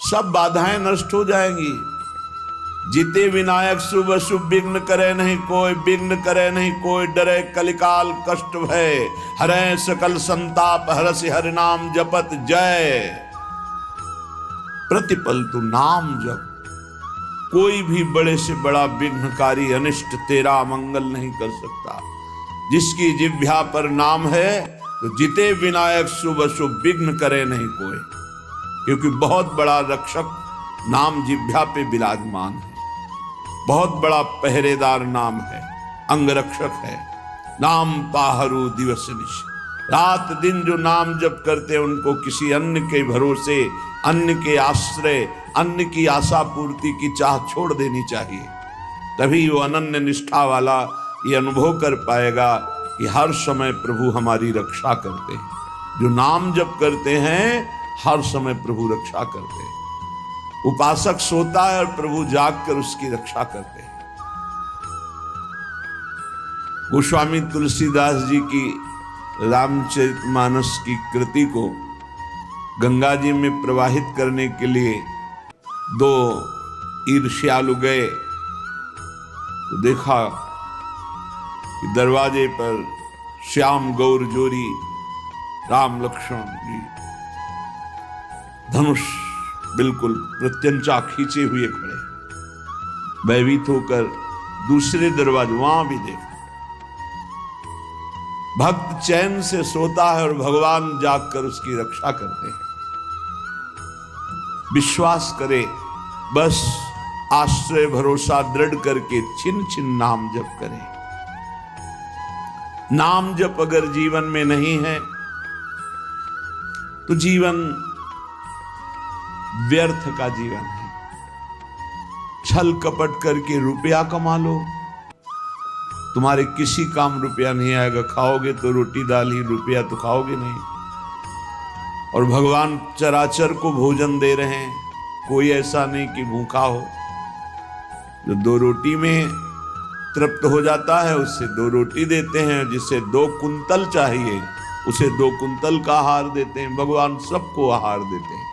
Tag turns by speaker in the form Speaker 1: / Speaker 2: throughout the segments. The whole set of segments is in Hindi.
Speaker 1: सब बाधाएं नष्ट हो जाएंगी। जीते विनायक शुभ शुभ विघ्न करे नहीं कोई, विघ्न करे नहीं कोई, डरे कलिकाल कष्ट भय, हरे सकल संताप हरसि हरि नाम जपत जय। प्रतिपल तू नाम जप, कोई भी बड़े से बड़ा विघ्नकारी अनिष्ट तेरा मंगल नहीं कर सकता। जिसकी जिह्वा पर नाम है तो जिते विनायक शुभ शुभ विघ्न करे नहीं कोई, क्योंकि बहुत बड़ा रक्षक नाम जिह्वा पे विराजमान है, बहुत बड़ा पहरेदार नाम है, अंगरक्षक है। नाम पाहरू दिवस निश, रात दिन जो नाम जप करते हैं उनको किसी अन्य के भरोसे, अन्य के आश्रय, अन्य की आशा पूर्ति की चाह छोड़ देनी चाहिए। तभी वो अनन्य निष्ठा वाला ये अनुभव कर पाएगा कि हर समय प्रभु हमारी रक्षा करते हैं। जो नाम जप करते हैं हर समय प्रभु रक्षा करते हैं। उपासक सोता है और प्रभु जागकर उसकी रक्षा करते हैं। गोस्वामी तुलसीदास जी की रामचरितमानस की कृति को गंगा जी में प्रवाहित करने के लिए दो ईर्ष्यालु गए तो देखा कि दरवाजे पर श्याम गौर जोरी राम लक्ष्मण जी धनुष बिल्कुल प्रत्यंचा खींचे हुए खड़े, भयभीत होकर दूसरे दरवाजे वहां भी देखा। भक्त चैन से सोता है और भगवान जागकर उसकी रक्षा करते हैं। विश्वास करे, बस आश्रय भरोसा दृढ़ करके छिन छिन नाम जप करे। नाम जप अगर जीवन में नहीं है तो जीवन व्यर्थ का जीवन है। छल कपट करके रुपया कमा लो, तुम्हारे किसी काम रुपया नहीं आएगा। खाओगे तो रोटी दाल ही, रुपया तो खाओगे नहीं। और भगवान चराचर को भोजन दे रहे हैं, कोई ऐसा नहीं कि भूखा हो। जो दो रोटी में तृप्त हो जाता है उससे दो रोटी देते हैं, जिसे 2 कुंतल चाहिए उसे 2 कुंतल का आहार देते हैं। भगवान सबको आहार देते हैं।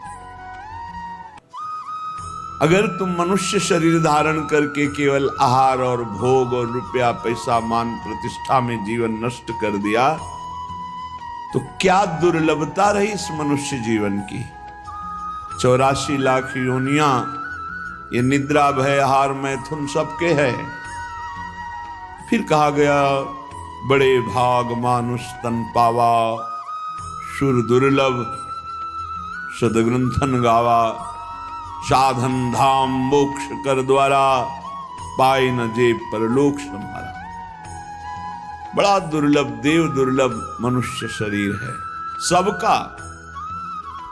Speaker 1: अगर तुम मनुष्य शरीर धारण करके केवल आहार और भोग और रुपया पैसा मान प्रतिष्ठा में जीवन नष्ट कर दिया तो क्या दुर्लभता रही इस मनुष्य जीवन की। 84 लाख योनियां, ये निद्रा भय आहार मैथुन सबके है। फिर कहा गया बड़े भाग मानुष तन पावा, शुर दुर्लभ सदग्रंथन गावा, साधन धाम मोक्ष कर द्वारा, पाए न जे परलोक संभारा। बड़ा दुर्लभ देव दुर्लभ मनुष्य शरीर है,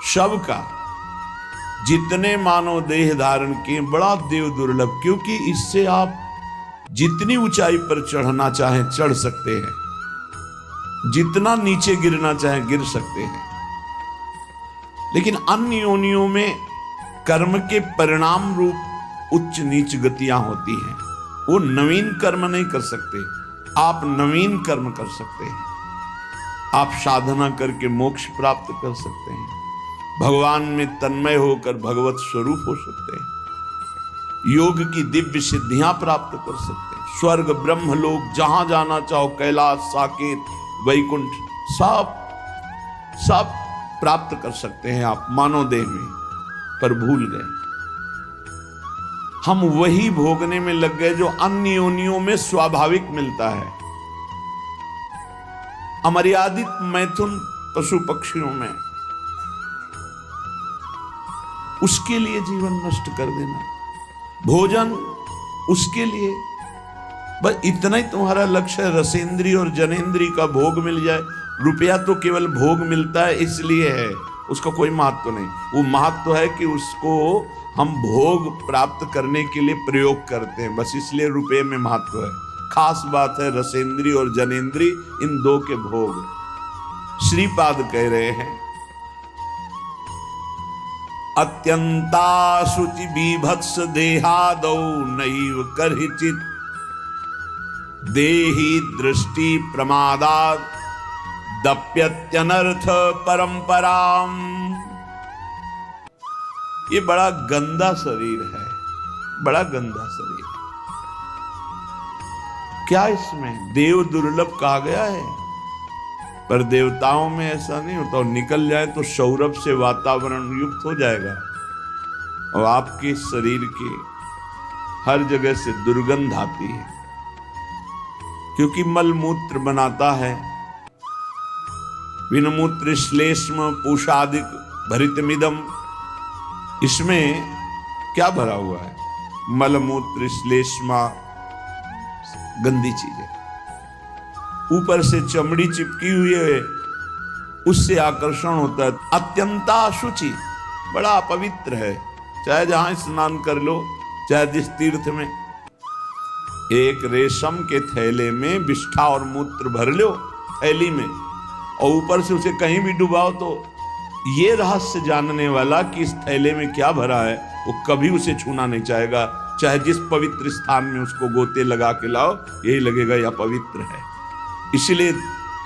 Speaker 1: सबका जितने मानव देह धारण किए बड़ा देव दुर्लभ, क्योंकि इससे आप जितनी ऊंचाई पर चढ़ना चाहें चढ़ सकते हैं, जितना नीचे गिरना चाहें गिर सकते हैं। लेकिन अन्य योनियों में कर्म के परिणाम रूप उच्च नीच गतियां होती हैं। वो नवीन कर्म नहीं कर सकते, आप नवीन कर्म कर सकते हैं। आप साधना करके मोक्ष प्राप्त कर सकते हैं, भगवान में तन्मय होकर भगवत स्वरूप हो सकते हैं, योग की दिव्य सिद्धियां प्राप्त कर सकते हैं। स्वर्ग ब्रह्म लोक जहां जाना चाहो, कैलाश साकेत वैकुंठ सब प्राप्त कर सकते हैं आप मानव देह में। पर भूल गए, हम वही भोगने में लग गए जो अन्य योनियों में स्वाभाविक मिलता है। अमर्यादित मैथुन पशु पक्षियों में, उसके लिए जीवन नष्ट कर देना, भोजन उसके लिए, बस इतना ही तुम्हारा लक्ष्य है। रसेंद्री और जनेंद्री का भोग मिल जाए। रुपया तो केवल भोग मिलता है इसलिए है, उसका कोई महत्व नहीं। वो महत्व है कि उसको हम भोग प्राप्त करने के लिए प्रयोग करते हैं, बस इसलिए रुपये में महत्व है। खास बात है रसेंद्री और जनेंद्री, इन दो के भोग। श्रीपाद कह रहे हैं, अत्यंता शुचि बीभत्स देहादौ नैव करहिचित देहि दृष्टि प्रमादात् दप्यत्यनर्थ परंपराम। ये बड़ा गंदा शरीर है, बड़ा गंदा शरीर। क्या इसमें देव दुर्लभ कहा गया है, पर देवताओं में ऐसा नहीं होता। और निकल जाए तो सौरभ से वातावरण युक्त हो जाएगा और आपके शरीर के हर जगह से दुर्गंध आती है, क्योंकि मल मूत्र बनाता है। विनमूत्र श्लेष्म पूषादिक भरितमिदम, इसमें क्या भरा हुआ है? मलमूत्र श्लेष्मा, गंदी चीजें। ऊपर से चमड़ी चिपकी हुई है, उससे आकर्षण होता है। अत्यंता अशुचि, बड़ा अपवित्र है। चाहे जहां स्नान कर लो, चाहे जिस तीर्थ में, एक रेशम के थैले में विष्ठा और मूत्र भर लो थैली में, और ऊपर से उसे कहीं भी डुबाओ, तो ये रहस्य जानने वाला कि इस थैले में क्या भरा है, वो कभी उसे छूना नहीं चाहेगा। चाहे जिस पवित्र स्थान में उसको गोते लगा के लाओ, यही लगेगा यह पवित्र है। इसलिए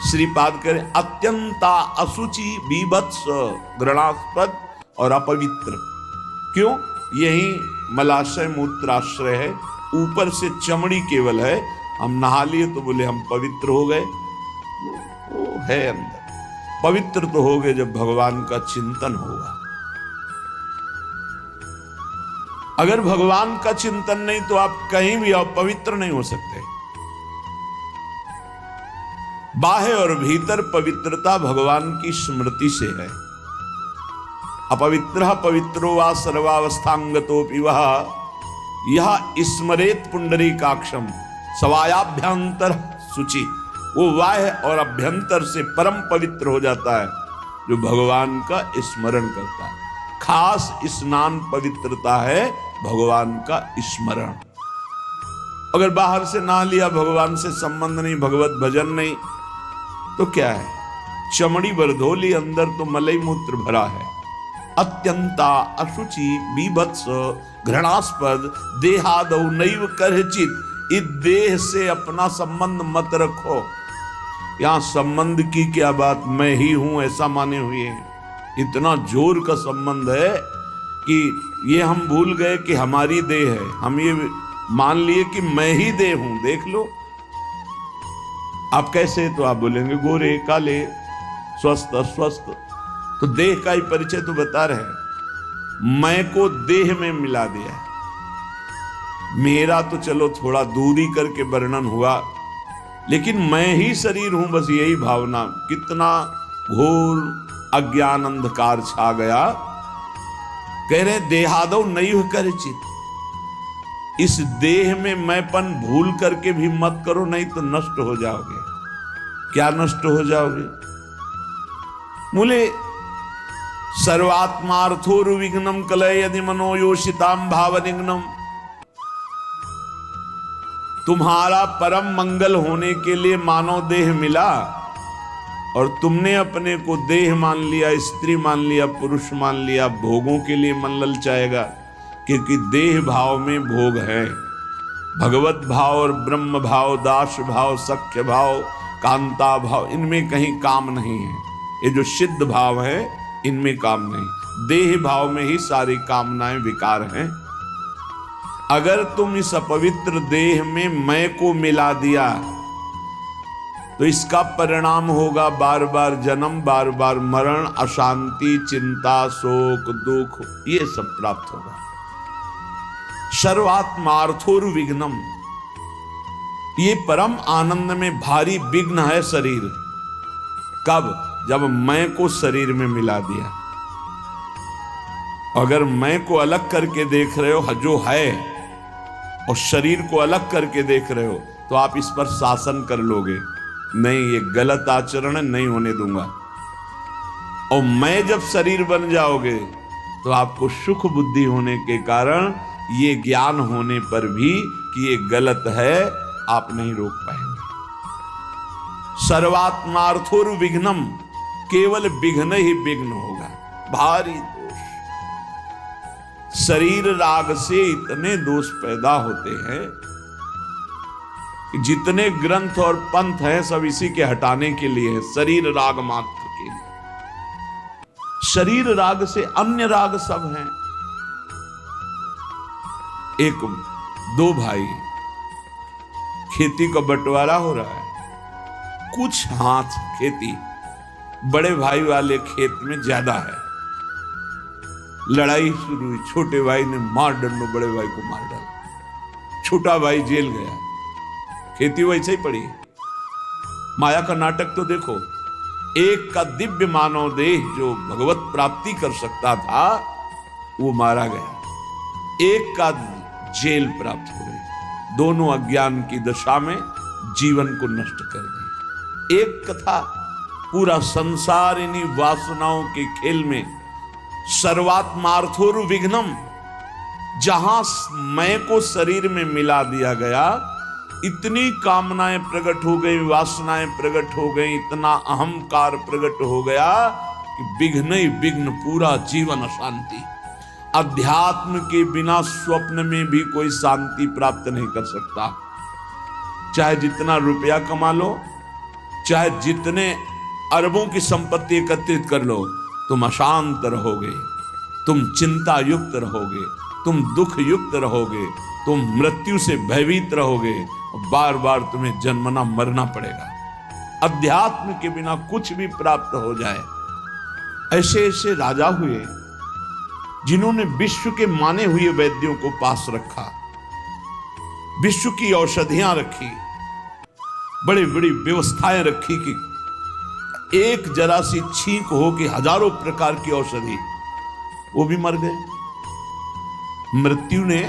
Speaker 1: श्रीपाद करें अत्यंता अशुचि, बीभत्स, घृणास्पद और अपवित्र। क्यों? यही मलाशय मूत्राश्रय है, ऊपर से चमड़ी केवल है। हम नहा लिए तो बोले हम पवित्र हो गए, वो है अंदर। पवित्र तो हो गए जब भगवान का चिंतन होगा। अगर भगवान का चिंतन नहीं तो आप कहीं भी पवित्र नहीं हो सकते। बाह्य और भीतर पवित्रता भगवान की स्मृति से है। अपवित्र पवित्रो वा सर्वावस्थांगतोपि वह यह स्मरेत पुंडरीकाक्षम सवायाभ्यंतर शुचि। वो बाह्य और अभ्यंतर से परम पवित्र हो जाता है जो भगवान का स्मरण करता है। खास स्नान पवित्रता है भगवान का स्मरण। अगर बाहर से ना लिया, भगवान से संबंध नहीं, भगवत भजन नहीं, तो क्या है? चमड़ी बरधोली, अंदर तो मलई मूत्र भरा है। अत्यंता अशुचि, बीभत्स, घृणास्पद, देहादौ नैव करचित। इस देह से अपना संबंध मत रखो। यहां संबंध की क्या बात, मैं ही हूं ऐसा माने हुए हैं। इतना जोर का संबंध है कि ये हम भूल गए कि हमारी देह है। हम ये मान लिए कि मैं ही देह हूं। देख लो आप कैसे, तो आप बोलेंगे गोरे काले, स्वस्थ अस्वस्थ, तो देह का ही परिचय तो बता रहे हैं। मैं को देह में मिला दिया। मेरा तो चलो थोड़ा दूरी करके वर्णन हुआ, लेकिन मैं ही शरीर हूं, बस यही भावना। कितना घोर अज्ञान अंधकार छा गया। कह रहे देहादौ नैव करचित। इस देह में मैंपन भूल करके भी मत करो, नहीं तो नष्ट हो जाओगे। क्या नष्ट हो जाओगे? बोले सर्वात्मार्थोरुविघ्नम कलय यदि मनोयोषिताम भावनिघ्नम। तुम्हारा परम मंगल होने के लिए मानव देह मिला और तुमने अपने को देह मान लिया, स्त्री मान लिया, पुरुष मान लिया। भोगों के लिए मन ललचाएगा, क्योंकि देह भाव में भोग है। भगवत भाव और ब्रह्म भाव, दास भाव, सख्य भाव, कांता भाव, इनमें कहीं काम नहीं है। ये जो सिद्ध भाव है इनमें काम नहीं। देह भाव में ही सारी कामनाएं विकार हैं। अगर तुम इस अपवित्र देह में मैं को मिला दिया तो इसका परिणाम होगा बार बार जन्म, बार बार मरण, अशांति, चिंता, शोक, दुख, ये सब प्राप्त होगा। सर्वात्मार्थोर्विघ्नम, ये परम आनंद में भारी विघ्न है शरीर। कब? जब मैं को शरीर में मिला दिया। अगर मैं को अलग करके देख रहे हो जो है, और शरीर को अलग करके देख रहे हो, तो आप इस पर शासन कर लोगे। नहीं, ये गलत आचरण है, नहीं होने दूंगा। और मैं जब शरीर बन जाओगे तो आपको सुख बुद्धि होने के कारण ये ज्ञान होने पर भी कि ये गलत है, आप नहीं रोक पाएंगे। सर्वात्मार्थोर्विघ्नम, केवल विघ्न ही विघ्न होगा, भारी दोष। शरीर राग से इतने दोष पैदा होते हैं कि जितने ग्रंथ और पंथ हैं सब इसी के हटाने के लिए है, शरीर राग मात्र के लिए। शरीर राग से अन्य राग सब हैं, एक दो भाई, खेती का बंटवारा हो रहा है, कुछ हाथ खेती बड़े भाई वाले खेत में ज्यादा है। लड़ाई शुरू हुई, छोटे भाई ने मार डंडो बड़े भाई को मार डाला, छोटा भाई जेल गया, खेती वैसे ही पड़ी। माया का नाटक तो देखो, एक का दिव्य मानव देह जो भगवत प्राप्ति कर सकता था वो मारा गया, एक का जेल प्राप्त हो गई, दोनों अज्ञान की दशा में जीवन को नष्ट कर दी। एक कथा, पूरा संसार इन्हीं वासनाओं के खेल में, सर्वात्मार्थोरु विघ्नम, जहां मैं को शरीर में मिला दिया गया, इतनी कामनाएं प्रकट हो गई, वासनाएं प्रकट हो गई, इतना अहंकार प्रकट हो गया कि विघ्न ही विघ्न, पूरा जीवन अशांति। अध्यात्म के बिना स्वप्न में भी कोई शांति प्राप्त नहीं कर सकता। चाहे जितना रुपया कमा लो, चाहे जितने अरबों की संपत्ति एकत्रित कर लो, तुम अशांत रहोगे, तुम चिंता युक्त रहोगे, तुम दुख युक्त रहोगे, तुम मृत्यु से भयभीत रहोगे, बार बार तुम्हें जन्मना मरना पड़ेगा। अध्यात्म के बिना कुछ भी प्राप्त हो जाए। ऐसे ऐसे राजा हुए जिन्होंने विश्व के माने हुए वैद्यों को पास रखा, विश्व की औषधियां रखी, बड़ी बड़ी व्यवस्थाएं रखी कि एक जरा सी छींक हो कि हजारों प्रकार की औषधि, वो भी मर गए। मृत्यु ने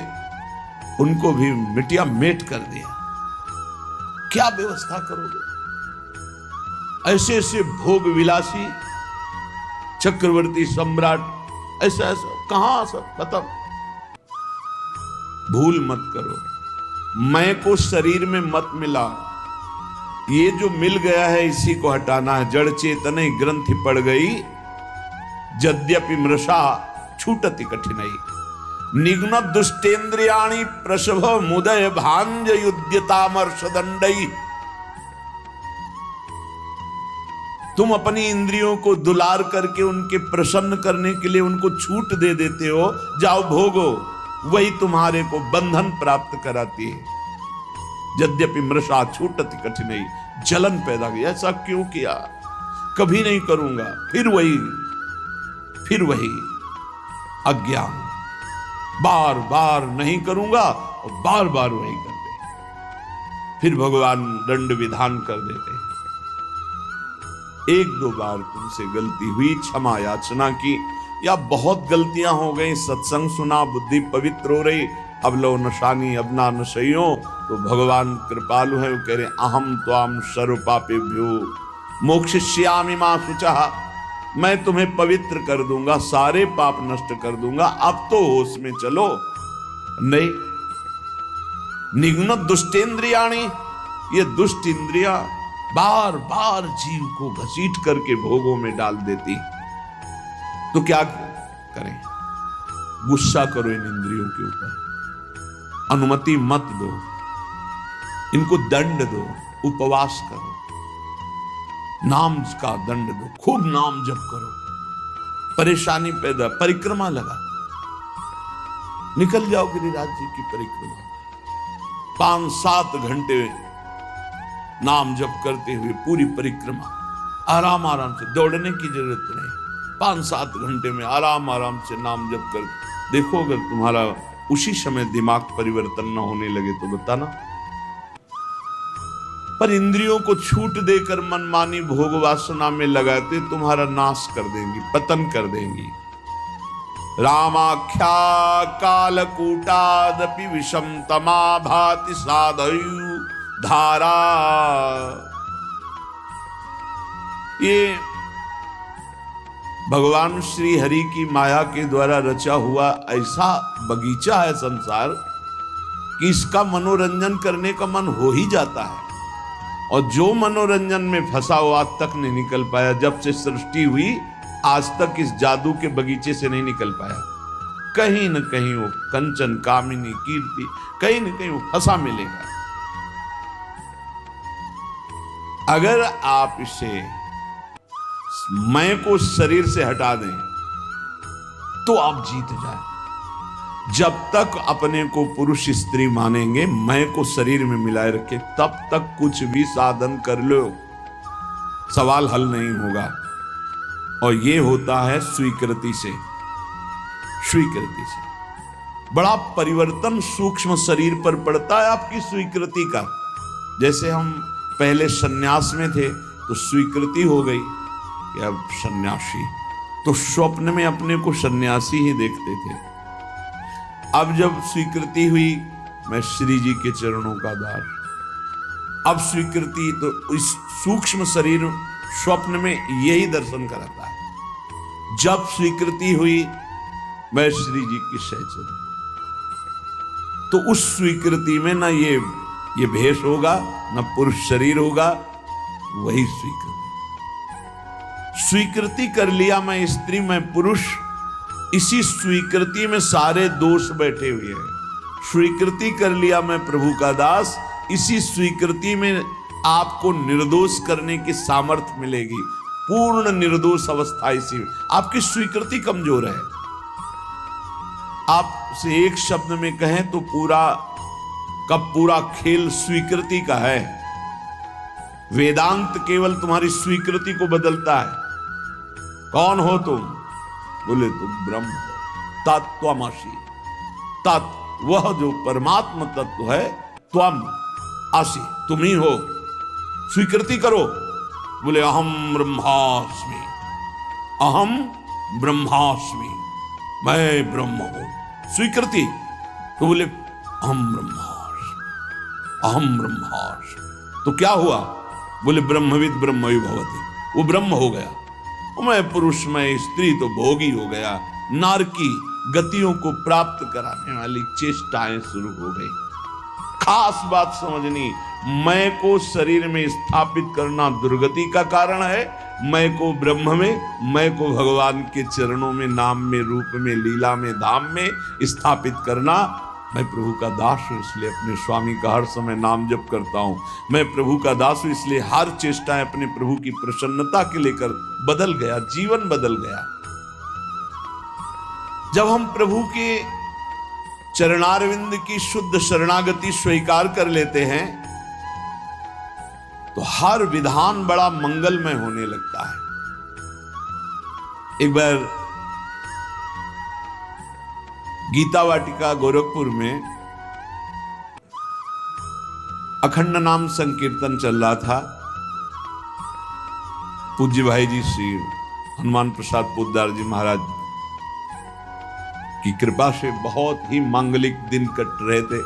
Speaker 1: उनको भी मिटिया मेट कर दिया। क्या व्यवस्था करोगे? ऐसे ऐसे भोग विलासी चक्रवर्ती सम्राट, ऐसा ऐसा कहां सब खत्म। भूल मत करो, मैं को शरीर में मत मिला, ये जो मिल गया है इसी को हटाना है। जड़ चेतन ग्रंथि पड़ गई, यद्यपि मृषा छूटति कठिनाई। निघ्न दुष्टेन्द्रियाणि प्रसभ मुदय भांज युद्यतामर्ष दंडई। तुम अपनी इंद्रियों को दुलार करके उनके प्रसन्न करने के लिए उनको छूट दे देते हो, जाओ भोगो, वही तुम्हारे को बंधन प्राप्त कराती है। यद्यपि मृषा छूटति कठिनाई, जलन पैदा की, ऐसा क्यों किया, कभी नहीं करूंगा, फिर वही अज्ञान, बार बार नहीं करूंगा और बार बार वही कर दे। फिर भगवान दंड विधान कर देते। एक दो बार तुमसे गलती हुई, क्षमा याचना की, या बहुत गलतियां हो गई, सत्संग सुना, बुद्धि पवित्र हो रही, अब लो नशानी अब ना नशइयो, तो भगवान कृपालु है, वो कह रहे अहम त्वाम सर्व पापेभ्यो मोक्षयिष्यामि मा शुचः, मैं तुम्हें पवित्र कर दूंगा, सारे पाप नष्ट कर दूंगा, अब तो होश में चलो। नहीं, निघ्न दुष्टेन्द्रियाणि, ये दुष्ट इंद्रियां बार बार जीव को घसीट करके भोगों में डाल देती। तो क्या करें? गुस्सा करो इन इंद्रियों के ऊपर, अनुमति मत दो, इनको दंड दो, उपवास करो, नाम का दंड दो, खूब नाम जप करो, परेशानी पैदा, परिक्रमा लगा, निकल जाओ गिरिराज जी की परिक्रमा, 5-7 घंटे नाम जप करते हुए पूरी परिक्रमा, आराम आराम से, दौड़ने की जरूरत नहीं, 5-7 घंटे में आराम आराम से नाम जप कर देखो। अगर तुम्हारा उसी समय दिमाग परिवर्तन न होने लगे तो बताना। पर इंद्रियों को छूट देकर मनमानी भोग वासना में लगाते तुम्हारा नाश कर देंगी, पतन कर देंगी। रामाख्या कालकूटादपि विषम तमा भाति साधयु धारा। ये भगवान श्री हरि की माया के द्वारा रचा हुआ ऐसा बगीचा है संसार कि इसका मनोरंजन करने का मन हो ही जाता है। और जो मनोरंजन में फंसा हुआ आज तक नहीं निकल पाया, जब से सृष्टि हुई आज तक इस जादू के बगीचे से नहीं निकल पाया। कहीं न कहीं वो कंचन, कामिनी, कीर्ति, कहीं न कहीं वो फंसा मिलेगा। अगर आप इसे मैं को शरीर से हटा दें तो आप जीत जाए। जब तक अपने को पुरुष स्त्री मानेंगे, मैं को शरीर में मिलाए रखे, तब तक कुछ भी साधन कर लो, सवाल हल नहीं होगा। और ये होता है स्वीकृति से। स्वीकृति से बड़ा परिवर्तन सूक्ष्म शरीर पर पड़ता है आपकी स्वीकृति का। जैसे हम पहले सन्यास में थे तो स्वीकृति हो गई कि अब सन्यासी, तो स्वप्न में अपने को सन्यासी ही देखते थे। अब जब स्वीकृति हुई, मैं श्री जी के चरणों का दास, अब स्वीकृति, तो इस सूक्ष्म शरीर स्वप्न में यही दर्शन कराता है। जब स्वीकृति हुई, मैं श्री जी की सहचर, तो उस स्वीकृति में ना ये भेष होगा, ना पुरुष शरीर होगा, वही स्वीकृति। स्वीकृति कर लिया मैं स्त्री मैं पुरुष, इसी स्वीकृति में सारे दोष बैठे हुए हैं। स्वीकृति कर लिया मैं प्रभु का दास, इसी स्वीकृति में आपको निर्दोष करने की सामर्थ्य मिलेगी। पूर्ण निर्दोष अवस्था इसी में। आपकी स्वीकृति कमजोर है। आपसे एक शब्द में कहें तो पूरा खेल स्वीकृति का है। वेदांत केवल तुम्हारी स्वीकृति को बदलता है। कौन हो तुम? बोले तुम ब्रह्म हो, तत्त्वमसि। तत् वह जो परमात्मा तत्व है, त्वम असि, तुम ही हो। स्वीकृति करो। बोले अहम ब्रह्मास्मि, अहम ब्रह्मास्मि, मैं ब्रह्म हूं। स्वीकृति। तो बोले अहम ब्रह्मास्मि, अहम ब्रह्मास्मि। तो क्या हुआ? बोले ब्रह्मविद ब्रह्मवि भवति, वो ब्रह्म हो गया। मैं पुरुष, मैं स्त्री, तो भोगी हो गया। नारकी गतियों को प्राप्त कराने वाली चेष्टाएं शुरू हो गई। खास बात समझनी, मैं को शरीर में स्थापित करना दुर्गति का कारण है। मैं को ब्रह्म में, मैं को भगवान के चरणों में, नाम में, रूप में, लीला में, धाम में स्थापित करना। मैं प्रभु का दास हूं, इसलिए अपने स्वामी का हर समय नाम जप करता हूं। मैं प्रभु का दास हूं, इसलिए हर चेष्टाएं अपने प्रभु की प्रसन्नता के लेकर बदल गया, जीवन बदल गया। जब हम प्रभु के चरणारविंद की शुद्ध शरणागति स्वीकार कर लेते हैं तो हर विधान बड़ा मंगलमय होने लगता है। एक बार गीता वाटिका गोरखपुर में अखंड नाम संकीर्तन चल रहा था। पूज्य भाई जी श्री हनुमान प्रसाद पोद्दार जी महाराज की कृपा से बहुत ही मांगलिक दिन कट रहे थे।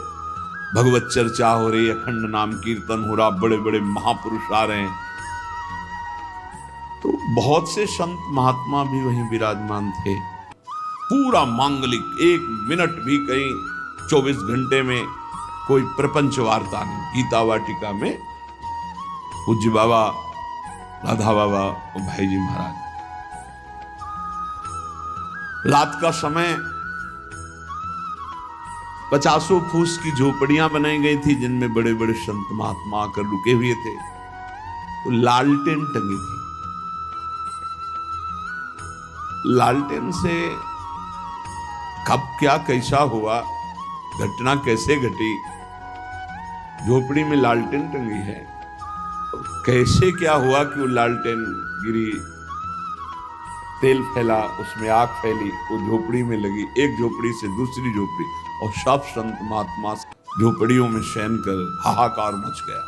Speaker 1: भगवत चर्चा हो रही, अखंड नाम कीर्तन हो रहा, बड़े बड़े महापुरुष आ रहे हैं। तो बहुत से संत महात्मा भी वहीं विराजमान थे। पूरा मांगलिक, एक मिनट भी कहीं 24 घंटे में कोई प्रपंच वार्ता नहीं। गीता वाटिका में पूज्य बाबा, राधा बाबा और भाई जी महाराज। रात का समय 50 फूस की झोपड़ियां बनाई गई थी जिनमें बड़े बड़े संत महात्मा आकर रुके हुए थे। तो लालटेन टंगी थी। लालटेन से कब क्या कैसा हुआ, घटना कैसे घटी, झोपड़ी में लालटेन टंगी है, कैसे क्या हुआ कि वो लालटेन गिरी, तेल फैला, उसमें आग फैली, वो झोपड़ी में लगी, एक झोपड़ी से दूसरी झोपड़ी, और सब संत महात्मा झोपड़ियों में शयन कर हाहाकार मच गया।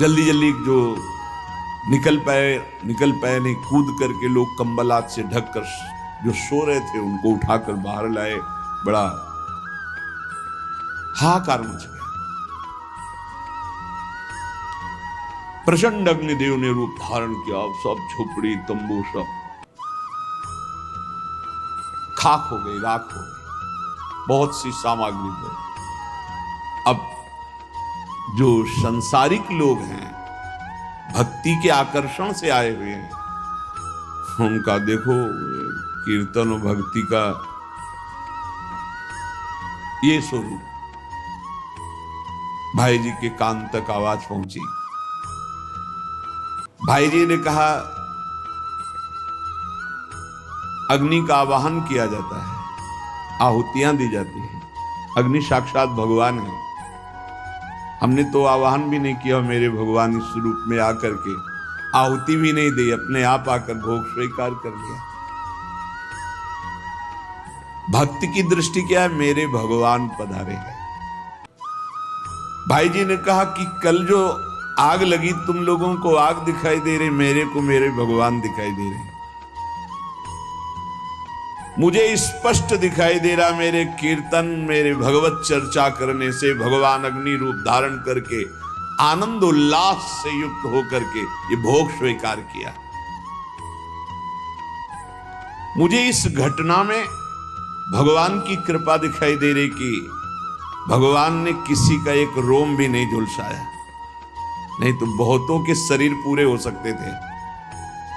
Speaker 1: जल्दी जल्दी जो निकल पाए नहीं, कूद करके लोग कंबलात से ढककर जो सो रहे थे उनको उठाकर बाहर लाए। बड़ा हाहाकार मच गया। प्रचंड अग्निदेव ने रूप धारण किया। सब झोपड़ी तंबू सब खाक हो गई, राख हो गई, बहुत सी सामग्री पर। अब जो संसारिक लोग हैं, भक्ति के आकर्षण से आए हुए हैं, उनका देखो कीर्तन और भक्ति का ये स्वरूप। भाई जी के कान तक आवाज पहुंची। भाई जी ने कहा, अग्नि का आवाहन किया जाता है। आहुतियां दी जाती हैं। अग्नि साक्षात भगवान है। हमने तो आवाहन भी नहीं किया, मेरे भगवान इस रूप में आकर के आहुति भी नहीं दी, अपने आप आकर भोग स्वीकार कर लिया। भक्ति की दृष्टि क्या है? मेरे भगवान पधारे हैं। भाई जी ने कहा कि कल जो आग लगी, तुम लोगों को आग दिखाई दे रही, मेरे को मेरे भगवान दिखाई दे रहे। मुझे स्पष्ट दिखाई दे रहा, मेरे कीर्तन, मेरे भगवत चर्चा करने से भगवान अग्नि रूप धारण करके आनंद उल्लास से युक्त होकर के ये भोग स्वीकार किया। मुझे इस घटना में भगवान की कृपा दिखाई दे रही कि भगवान ने किसी का एक रोम भी नहीं झुलसाया, नहीं तो बहुतों के शरीर पूरे हो सकते थे,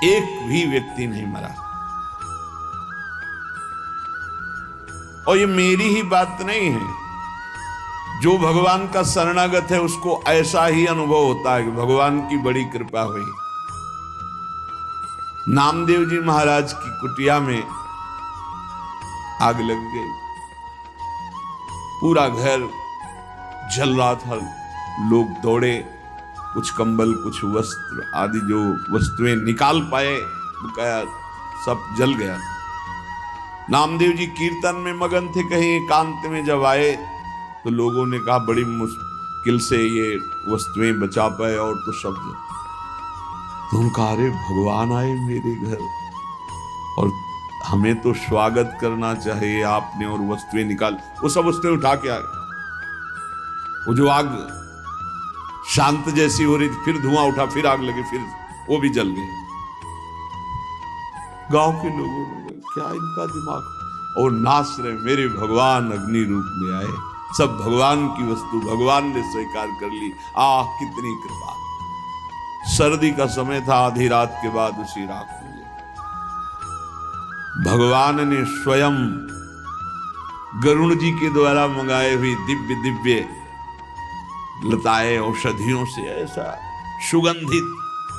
Speaker 1: एक भी व्यक्ति नहीं मरा। और ये मेरी ही बात नहीं है, जो भगवान का शरणागत है उसको ऐसा ही अनुभव होता है कि भगवान की बड़ी कृपा हुई। नामदेव जी महाराज की कुटिया में आग लग गई, पूरा घर जल रहा था। लोग दौड़े, कुछ कंबल, कुछ वस्त्र आदि जो वस्तुएं निकाल पाए, बकाया सब जल गया। नामदेव जी कीर्तन में मगन थे, कहीं एकांत में जब आए तो लोगों ने कहा बड़ी मुश्किल से ये वस्तुएं बचा पाए, और तो सब। तो उनका अरे भगवान आए मेरे घर और हमें तो स्वागत करना चाहिए आपने, और वस्तुएं निकाल, वो सब वस्तुएं उठा के आए। वो जो आग शांत जैसी हो रही थी, फिर धुआं उठा, फिर आग लगी, फिर वो भी जल गई। गांव के लोगों ने क्या इनका दिमाग, और नाच रहे, मेरे भगवान अग्नि रूप में आए, सब भगवान की वस्तु भगवान ने स्वीकार कर ली। आह कितनी कृपा। सर्दी का समय था, आधी रात के बाद उसी रात में भगवान ने स्वयं गरुण जी के द्वारा मंगाए हुई दिव्य दिव्य लताएं औषधियों से ऐसा सुगंधित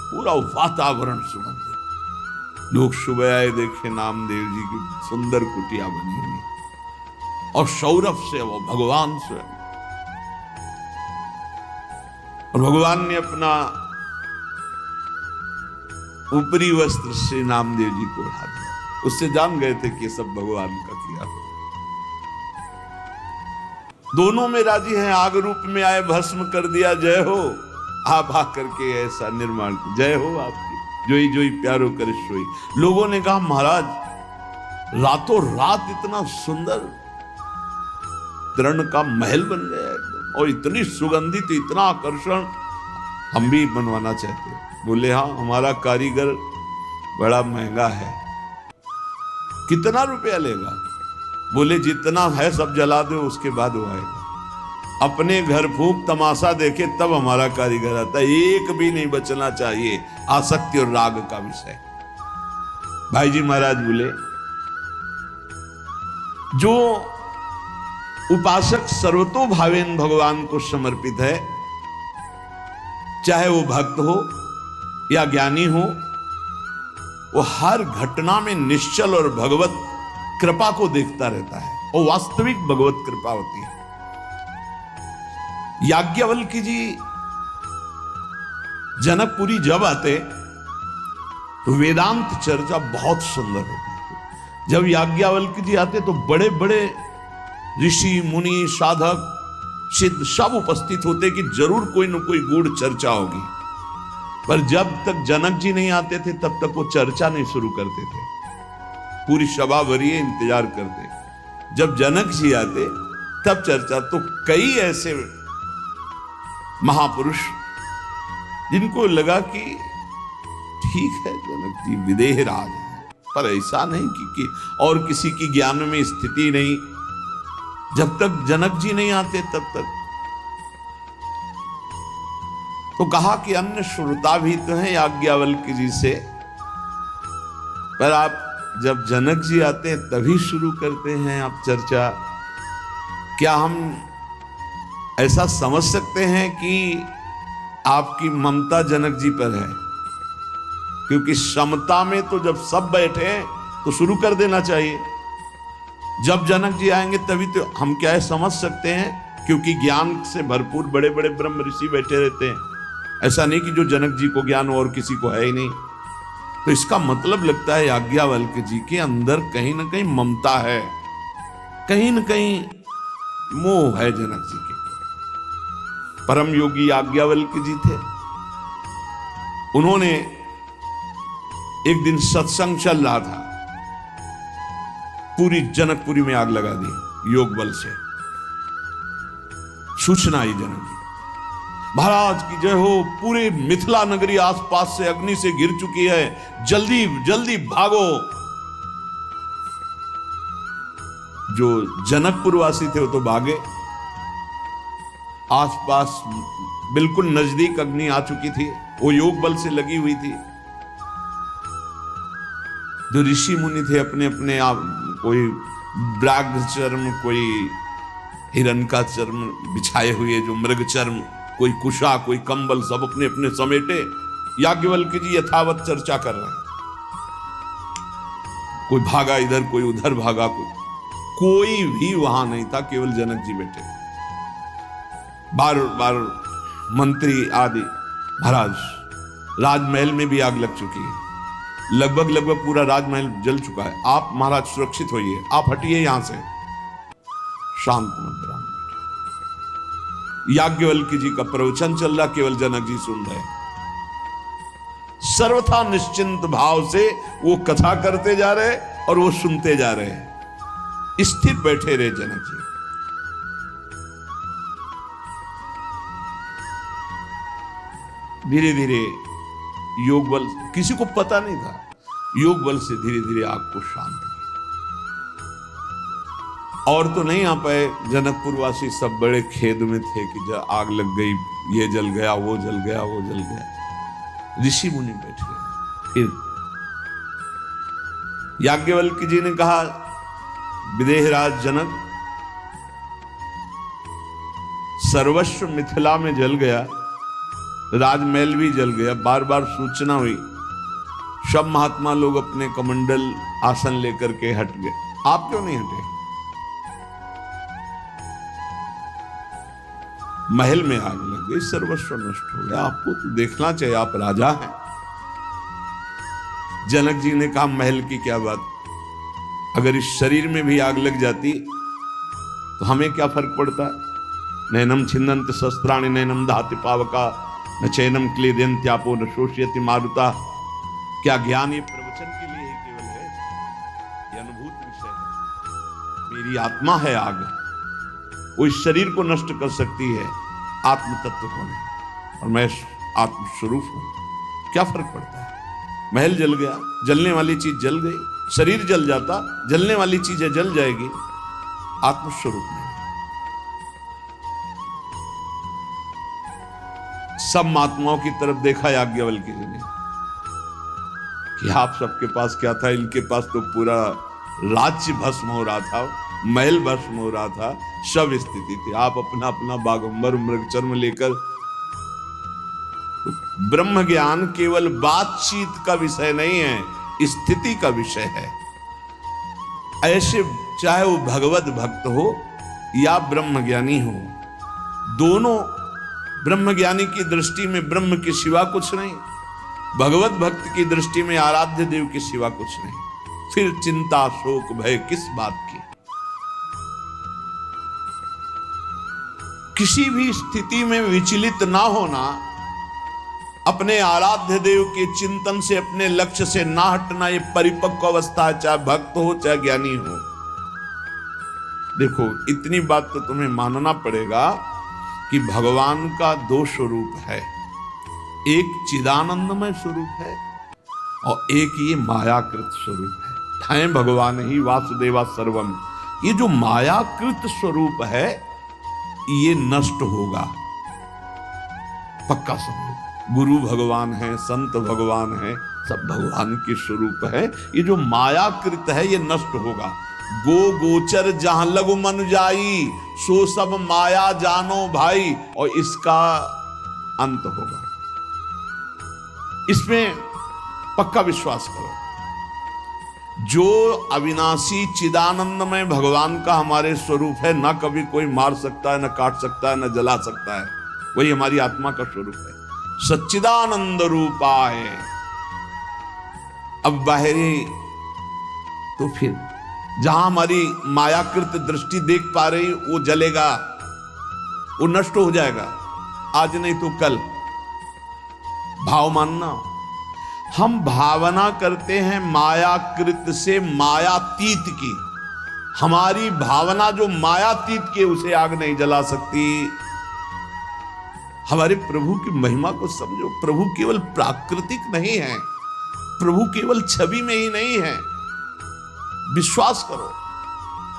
Speaker 1: पूरा वातावरण सुगंधित। लोग सुबह आए, देखे नामदेव जी की सुंदर कुटिया बनी हुई, और सौरभ से वो भगवान स्वयं। और भगवान ने अपना ऊपरी वस्त्र से नामदेव जी को उठा दिया। उससे जान गए थे कि सब भगवान का किया हो। दोनों में राजी हैं, आग रूप में आए, भस्म कर दिया, जय हो। आप आकर के ऐसा निर्माण, जय हो आपकी, जोई जोई प्यारो करे सोई। लोगों ने कहा महाराज रातों रात इतना सुंदर तरण का महल बन गया एकदम, और इतनी सुगंधित, इतना आकर्षण, हम भी बनवाना चाहते हैं। बोले हाँ, हमारा कारीगर बड़ा महंगा है। कितना रुपया लेगा? बोले जितना है सब जला दो, उसके बाद वो आएगा। अपने घर फूंक तमाशा देखे तब हमारा कारीगर आता है, एक भी नहीं बचना चाहिए। आसक्ति और राग का विषय। भाई जी महाराज बोले जो उपासक सर्वतोभावेन भगवान को समर्पित है, चाहे वो भक्त हो या ज्ञानी हो, वो हर घटना में निश्चल और भगवत कृपा को देखता रहता है, और वास्तविक भगवत कृपा होती है। याज्ञवल्क्य जी जनकपुरी जब आते तो वेदांत चर्चा बहुत सुंदर होती। जब याज्ञवल्क्य जी आते तो बड़े बड़े ऋषि मुनि साधक सिद्ध सब उपस्थित होते कि जरूर कोई न कोई गूढ़ चर्चा होगी। पर जब तक जनक जी नहीं आते थे तब तक वो चर्चा नहीं शुरू करते थे। पूरी सभा भरिए इंतजार करते। जब जनक जी आते तब चर्चा। तो कई ऐसे महापुरुष जिनको लगा कि ठीक है जनक जी विदेह राज है, पर ऐसा नहीं कि और किसी की ज्ञान में स्थिति नहीं। जब तक जनक जी नहीं आते तब तक तो कहा कि अन्य श्रोता भी तो हैं याज्ञवल्क्य जी से, पर आप जब जनक जी आते हैं तभी शुरू करते हैं आप चर्चा। क्या हम ऐसा समझ सकते हैं कि आपकी ममता जनक जी पर है? क्योंकि समता में तो जब सब बैठे तो शुरू कर देना चाहिए। जब जनक जी आएंगे तभी तो हम क्या है समझ सकते हैं, क्योंकि ज्ञान से भरपूर बड़े बड़े ब्रह्म ऋषि बैठे रहते हैं। ऐसा नहीं कि जो जनक जी को ज्ञान और किसी को है ही नहीं। तो इसका मतलब लगता है याज्ञवल्क्य जी के अंदर कहीं ना कहीं ममता है, कहीं ना कहीं मोह है जनक जी के। परम योगी याज्ञवल्क्य जी थे। उन्होंने एक दिन सत्संग चल रहा था, पूरी जनकपुरी में आग लगा दी योग बल से। सूचना आई जनक जी, महाराज की जय हो, पूरे मिथिला नगरी आसपास से अग्नि से घिर चुकी है, जल्दी जल्दी भागो। जो जनकपुर वासी थे वो तो भागे, आसपास बिल्कुल नजदीक अग्नि आ चुकी थी, वो योग बल से लगी हुई थी। जो ऋषि मुनि थे अपने अपने आप, कोई व्याघ्र चर्म, कोई हिरण का चर्म बिछाए हुए, जो मृग चर्म, कोई कुशा, कोई कंबल, सब अपने अपने समेटे याज्ञवल्क्य जी यथावत चर्चा कर रहे हैं। कोई भागा इधर, कोई उधर भागा, कोई भी वहां नहीं था, केवल जनक जी बैठे। बार बार मंत्री आदि, महाराज राजमहल में भी आग लग चुकी है, लगभग पूरा राजमहल जल चुका है, आप महाराज सुरक्षित होइए, आप हटिए यहां से। शांत मुद्रा में याज्ञवल्क्य जी का प्रवचन चल रहा, केवल जनक जी सुन रहे। सर्वथा निश्चिंत भाव से वो कथा करते जा रहे और वो सुनते जा रहे, स्थिर बैठे रहे जनक जी। धीरे धीरे योग बल, किसी को पता नहीं था, योग बल से धीरे धीरे आग को शांत किया। और तो नहीं आ पाए जनकपुर वासी, सब बड़े खेद में थे कि जब आग लग गई, ये जल गया, वो जल गया, वो जल गया। ऋषि मुनि बैठ गए। फिर याज्ञवल्क्य जी ने कहा, विदेहराज जनक, सर्वस्व मिथिला में जल गया, राजमहल भी जल गया, बार बार सूचना हुई, सब महात्मा लोग अपने कमंडल आसन लेकर के हट गए, आप क्यों नहीं हटे? महल में आग लग गई, सर्वस्व नष्ट हो गया, आपको तो देखना चाहिए, आप राजा हैं। जनक जी ने कहा, महल की क्या बात, अगर इस शरीर में भी आग लग जाती तो हमें क्या फर्क पड़ता? नैनम छिन्नन्ति शस्त्राणि नैनम दहति पावका न चैनम क्लेदयन्त्यापो न शोषयति मारुता। क्या ज्ञान ये प्रवचन के लिए ही केवल है? ये अनुभूत विषय है। मेरी आत्मा है आग, वो इस शरीर को नष्ट कर सकती है, आत्म तत्व को नहीं, और मैं आत्मस्वरूप हूं, क्या फर्क पड़ता है? महल जल गया, जलने वाली चीज जल गई, शरीर जल जाता, जलने वाली चीजें जल जाएगी, आत्मस्वरूप नहीं। सब महात्माओं की तरफ देखा याज्ञवल्क्य जी ने कि आप सबके पास क्या था, इनके पास तो पूरा राज्य भस्म हो रहा था, महल भस्म हो रहा था, सब स्थिति थी, आप अपना अपना बागंबर मृगचर्म लेकर। तो ब्रह्म ज्ञान केवल बातचीत का विषय नहीं है, स्थिति का विषय है। ऐसे चाहे वो भगवत भक्त हो या ब्रह्म ज्ञानी हो, दोनों ब्रह्म ज्ञानी की दृष्टि में ब्रह्म के सिवा कुछ नहीं, भगवत भक्त की दृष्टि में आराध्य देव के सिवा कुछ नहीं। फिर चिंता शोक भय किस बात की? किसी भी स्थिति में विचलित ना होना, अपने आराध्य देव के चिंतन से, अपने लक्ष्य से ना हटना, ये परिपक्व अवस्था है, चाहे भक्त हो चाहे ज्ञानी हो। देखो, इतनी बात तो तुम्हें मानना पड़ेगा कि भगवान का दो स्वरूप है, एक चिदानंदमय स्वरूप है और एक ये मायाकृत स्वरूप है। हैं भगवान ही वासुदेवा सर्वम। ये जो मायाकृत स्वरूप है ये नष्ट होगा, पक्का समझो। गुरु भगवान है, संत भगवान है, सब भगवान के स्वरूप है। ये जो मायाकृत है ये नष्ट होगा। गो गोचर जहां लगु मन जाई, सो सब माया जानो भाई, और इसका अंत होगा। इसमें पक्का विश्वास करो। जो अविनाशी चिदानंदमय भगवान का हमारे स्वरूप है, ना कभी कोई मार सकता है, ना काट सकता है, ना जला सकता है, वही हमारी आत्मा का स्वरूप है, सच्चिदानंद रूपाय। अब बाहरी तो फिर जहां हमारी मायाकृत दृष्टि देख पा रही वो जलेगा, वो नष्ट हो जाएगा, आज नहीं तो कल। भाव मानना, हम भावना करते हैं मायाकृत से मायातीत की, हमारी भावना जो मायातीत की उसे आग नहीं जला सकती। हमारे प्रभु की महिमा को समझो। प्रभु केवल प्राकृतिक नहीं है, प्रभु केवल छवि में ही नहीं है, विश्वास करो,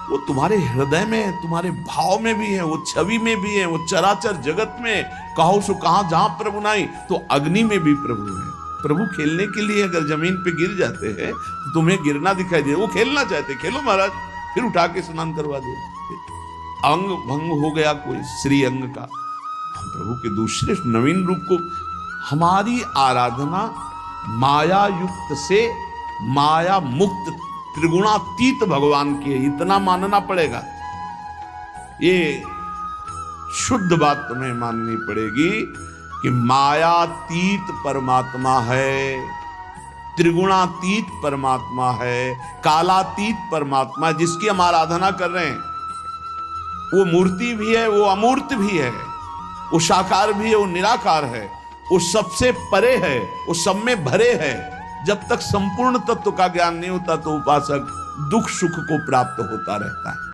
Speaker 1: वो तुम्हारे हृदय में है, तुम्हारे भाव में भी है, वो छवि में भी है, वो चराचर जगत में कहो सो कहां, जहां प्रभु नहीं तो अग्नि में भी प्रभु है। प्रभु खेलने के लिए अगर जमीन पे गिर जाते हैं तो तुम्हें गिरना दिखाई दे, वो खेलना चाहते, खेलो महाराज, फिर उठा के स्नान करवा दे। अंग भंग हो गया कोई श्री अंग का, हम प्रभु के दूसरे नवीन रूप को, हमारी आराधना माया युक्त से माया मुक्त त्रिगुणातीत भगवान की है, इतना मानना पड़ेगा। ये शुद्ध बात तुम्हें माननी पड़ेगी कि मायातीत परमात्मा है, त्रिगुणातीत परमात्मा है, कालातीत परमात्मा जिसकी हम आराधना कर रहे हैं। वो मूर्ति भी है, वो अमूर्त भी है, वो साकार भी है, वो निराकार है, वो सबसे परे है, वो सब में भरे है। जब तक संपूर्ण तत्व का ज्ञान नहीं होता तो उपासक दुख सुख को प्राप्त होता रहता है।